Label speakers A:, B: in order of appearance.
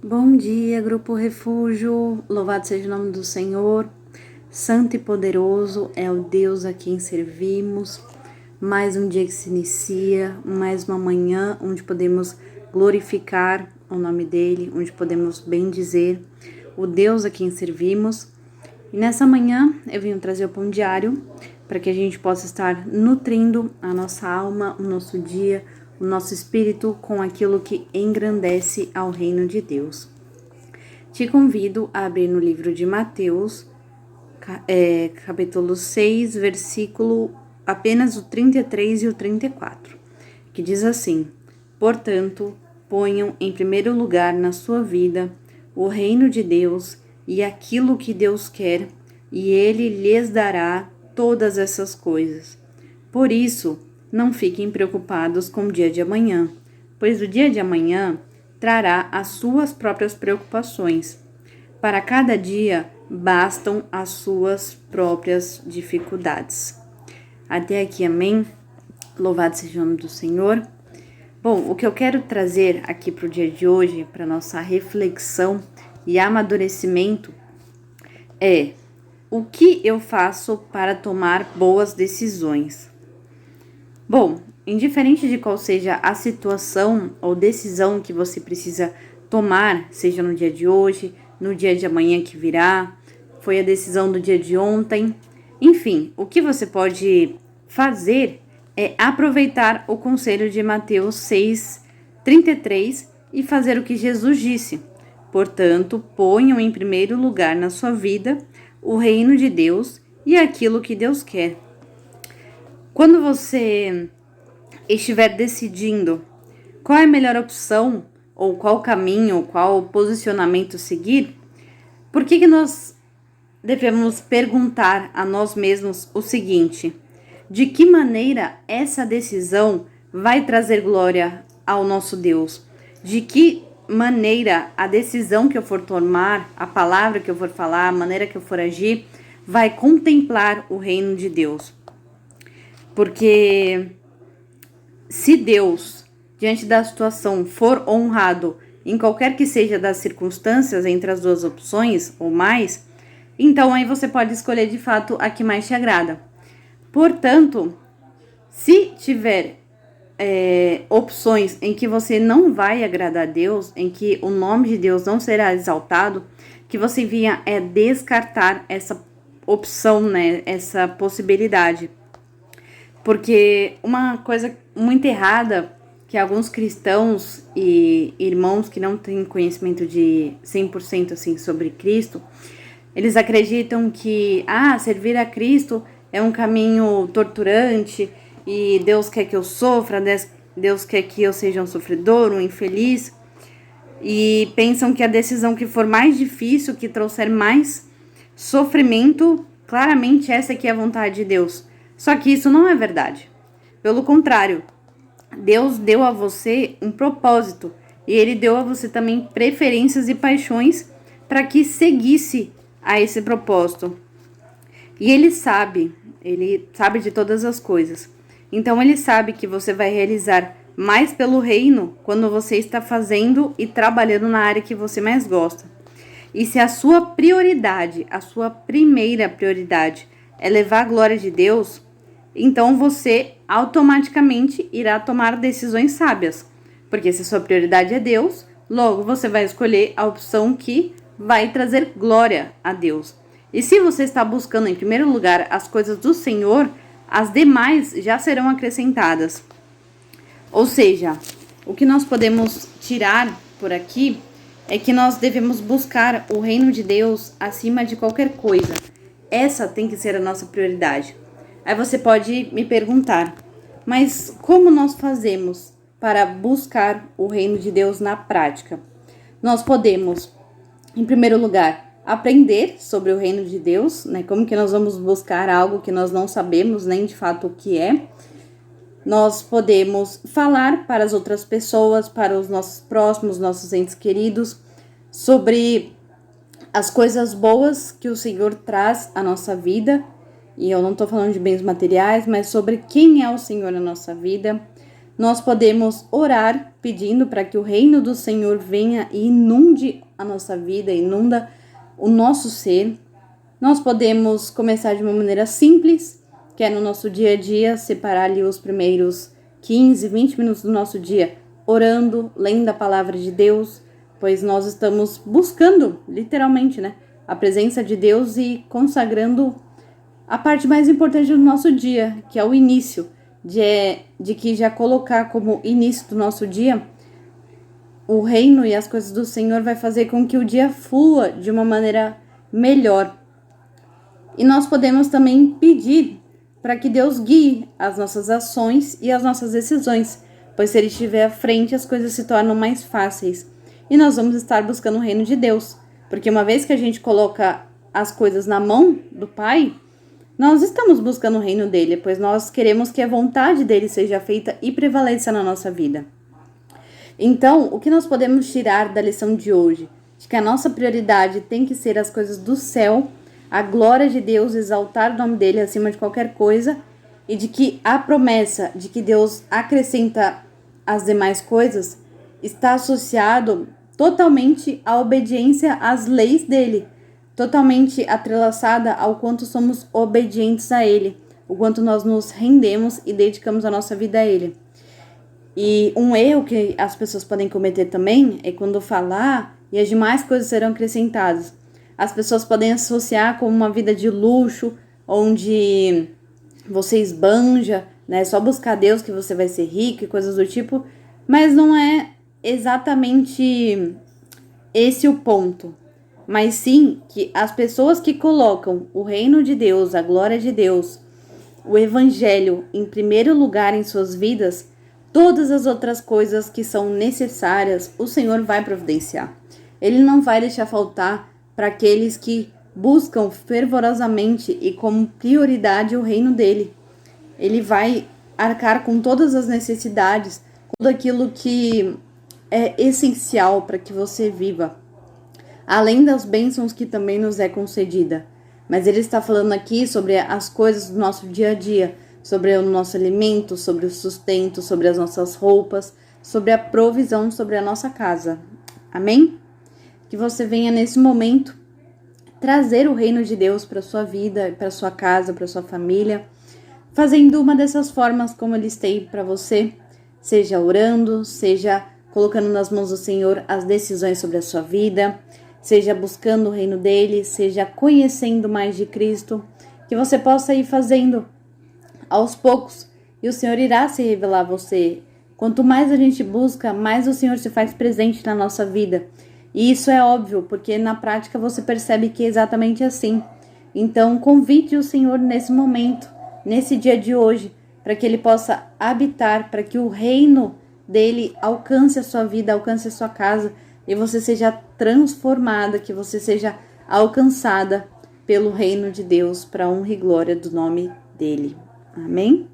A: Bom dia, Grupo Refúgio, louvado seja o nome do Senhor, santo e poderoso é o Deus a quem servimos. Mais um dia que se inicia, mais uma manhã onde podemos glorificar o nome dEle, onde podemos bendizer o Deus a quem servimos. E nessa manhã eu vim trazer o pão diário para que a gente possa estar nutrindo a nossa alma, o nosso dia, o nosso espírito com aquilo que engrandece ao reino de Deus. Te convido a abrir no livro de Mateus, capítulo 6, versículo apenas o 33 e o 34, que diz assim: Portanto, ponham em primeiro lugar na sua vida o reino de Deus e aquilo que Deus quer, e Ele lhes dará todas essas coisas. Por isso, não fiquem preocupados com o dia de amanhã, pois o dia de amanhã trará as suas próprias preocupações. Para cada dia bastam as suas próprias dificuldades. Até aqui, amém? Louvado seja o nome do Senhor. Bom, o que eu quero trazer aqui para o dia de hoje, para nossa reflexão e amadurecimento, é: o que eu faço para tomar boas decisões? Bom, indiferente de qual seja a situação ou decisão que você precisa tomar, seja no dia de hoje, no dia de amanhã que virá, foi a decisão do dia de ontem, enfim, o que você pode fazer é aproveitar o conselho de Mateus 6:33 e fazer o que Jesus disse. Portanto, ponham em primeiro lugar na sua vida o reino de Deus e aquilo que Deus quer. Quando você estiver decidindo qual é a melhor opção, ou qual caminho, qual posicionamento seguir, por que nós devemos perguntar a nós mesmos o seguinte: de que maneira essa decisão vai trazer glória ao nosso Deus? De que maneira a decisão que eu for tomar, a palavra que eu for falar, a maneira que eu for agir, vai contemplar o reino de Deus? Porque se Deus, diante da situação, for honrado em qualquer que seja das circunstâncias entre as duas opções ou mais, então aí você pode escolher de fato a que mais te agrada. Portanto, se tiver opções em que você não vai agradar a Deus, em que o nome de Deus não será exaltado, que você venha descartar essa opção, né, essa possibilidade. Porque uma coisa muito errada que alguns cristãos e irmãos que não têm conhecimento de 100% assim sobre Cristo, eles acreditam que servir a Cristo é um caminho torturante e Deus quer que eu sofra, Deus quer que eu seja um sofredor, um infeliz, e pensam que a decisão que for mais difícil, que trouxer mais sofrimento, claramente essa aqui é a vontade de Deus. Só que isso não é verdade. Pelo contrário, Deus deu a você um propósito e Ele deu a você também preferências e paixões para que seguisse a esse propósito. E Ele sabe de todas as coisas. Então Ele sabe que você vai realizar mais pelo reino quando você está fazendo e trabalhando na área que você mais gosta. E se a sua prioridade, a sua primeira prioridade é levar a glória de Deus, então você automaticamente irá tomar decisões sábias. Porque se a sua prioridade é Deus, logo você vai escolher a opção que vai trazer glória a Deus. E se você está buscando em primeiro lugar as coisas do Senhor, as demais já serão acrescentadas. Ou seja, o que nós podemos tirar por aqui é que nós devemos buscar o reino de Deus acima de qualquer coisa. Essa tem que ser a nossa prioridade. Aí você pode me perguntar, mas como nós fazemos para buscar o reino de Deus na prática? Nós podemos, em primeiro lugar, aprender sobre o reino de Deus, né? Como que nós vamos buscar algo que nós não sabemos nem de fato o que é? Nós podemos falar para as outras pessoas, para os nossos próximos, nossos entes queridos, sobre as coisas boas que o Senhor traz à nossa vida. E eu não estou falando de bens materiais, mas sobre quem é o Senhor na nossa vida, Nós podemos orar pedindo para que o reino do Senhor venha e inunde a nossa vida, inunda o nosso ser. Nós podemos começar de uma maneira simples, que é no nosso dia a dia, separar ali os primeiros 15, 20 minutos do nosso dia orando, lendo a palavra de Deus, pois nós estamos buscando, literalmente, né, a presença de Deus e consagrando a parte mais importante do nosso dia, que é o início, de que já colocar como início do nosso dia o reino e as coisas do Senhor vai fazer com que o dia flua de uma maneira melhor. E nós podemos também pedir para que Deus guie as nossas ações e as nossas decisões, pois se Ele estiver à frente, as coisas se tornam mais fáceis. E nós vamos estar buscando o reino de Deus, porque uma vez que a gente coloca as coisas na mão do Pai, nós estamos buscando o reino dele, pois nós queremos que a vontade dele seja feita e prevaleça na nossa vida. Então, o que nós podemos tirar da lição de hoje? De que a nossa prioridade tem que ser as coisas do céu, a glória de Deus, exaltar o nome dele acima de qualquer coisa, e de que a promessa de que Deus acrescenta as demais coisas está associado totalmente à obediência às leis dele, totalmente atrelaçada ao quanto somos obedientes a ele, o quanto nós nos rendemos e dedicamos a nossa vida a ele. E um erro que as pessoas podem cometer também é quando falar e as demais coisas serão acrescentadas. As pessoas podem associar com uma vida de luxo, onde você esbanja, né? Só buscar Deus que você vai ser rico e coisas do tipo, mas não é exatamente esse o ponto. Mas sim que as pessoas que colocam o reino de Deus, a glória de Deus, o evangelho em primeiro lugar em suas vidas, todas as outras coisas que são necessárias, o Senhor vai providenciar. Ele não vai deixar faltar para aqueles que buscam fervorosamente e como prioridade o reino dele. Ele vai arcar com todas as necessidades, tudo aquilo que é essencial para que você viva, além das bênçãos que também nos é concedida. Mas ele está falando aqui sobre as coisas do nosso dia a dia, sobre o nosso alimento, sobre o sustento, sobre as nossas roupas, sobre a provisão, sobre a nossa casa. Amém? Que você venha nesse momento trazer o reino de Deus para sua vida, para sua casa, para sua família, fazendo uma dessas formas como ele tem para você, seja orando, seja colocando nas mãos do Senhor as decisões sobre a sua vida, seja buscando o reino dele, seja conhecendo mais de Cristo, que você possa ir fazendo aos poucos e o Senhor irá se revelar a você. Quanto mais a gente busca, mais o Senhor se faz presente na nossa vida. E isso é óbvio, porque na prática você percebe que é exatamente assim. Então, convide o Senhor nesse momento, nesse dia de hoje, para que ele possa habitar, para que o reino dele alcance a sua vida, alcance a sua casa, e você seja transformada, que você seja alcançada pelo reino de Deus, para a honra e glória do nome dele. Amém?